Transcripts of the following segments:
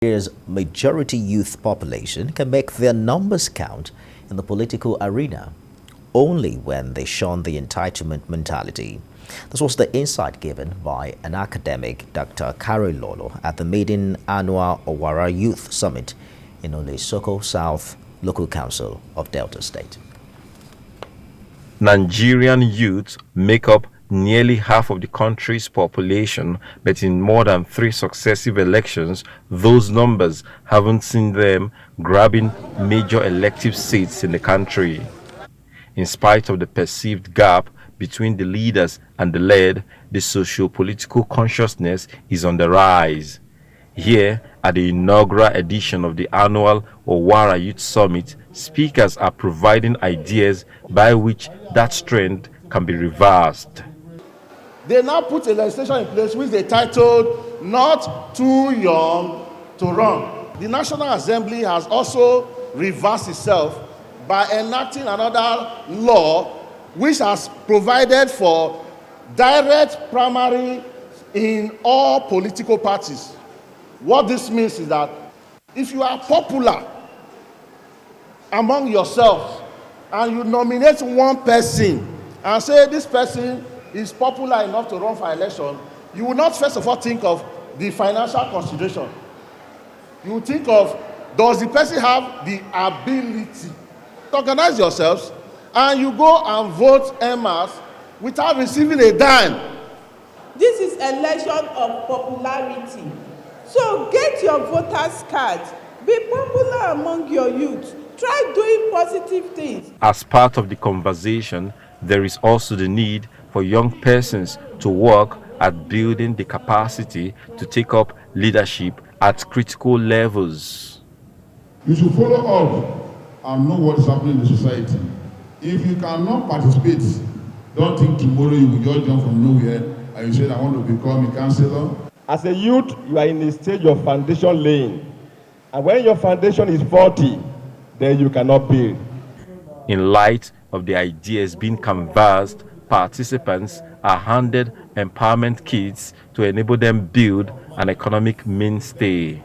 Nigeria's majority youth population can make their numbers count in the political arena only when they shun the entitlement mentality. This was the insight given by an academic, Dr Karo Ilolo, at the maiden Annual Owhara Youth Summit in Oleh, Isoko South, local council of Delta State. Nigerian youth make up nearly half of the country's population, but in more than 3 successive elections, those numbers haven't seen them grabbing major elective seats in the country. In spite of the perceived gap between the leaders and the led, the socio-political consciousness is on the rise. Here, at the inaugural edition of the Annual Owhara Youth Summit, speakers are providing ideas by which that trend can be reversed. They now put a legislation in place which they titled "Not Too Young to Run." The National Assembly has also reversed itself by enacting another law which has provided for direct primary in all political parties. What this means is that if you are popular among yourselves and you nominate one person and say this person is popular enough to run for election, you will not first of all think of the financial consideration. You will think of, does the person have the ability to organize yourselves, and you go and vote en masse without receiving a dime. This is election of popularity. So get your voters' card. Be popular among your youth. Try doing positive things. As part of the conversation, there is also the need for young persons to work at building the capacity to take up leadership at critical levels. You should follow up and know what is happening in the society. If you cannot participate, don't think tomorrow you will just jump from nowhere and you say, I want to become a councillor. As a youth, you are in a stage of foundation laying. And when your foundation is faulty, then you cannot build. In light of the ideas being canvassed, participants are handed empowerment kits to enable them build an economic mainstay.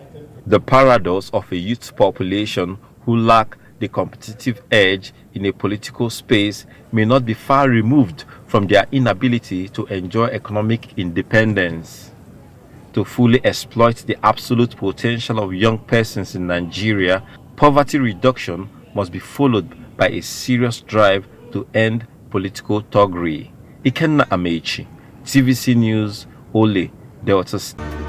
The paradox of a youth population who lack the competitive edge in a political space may not be far removed from their inability to enjoy economic independence. To fully exploit the absolute potential of young persons in Nigeria, poverty reduction must be followed by a serious drive to end political thuggery. Ikenna Amechi, TVC News, Oleh, Delta State.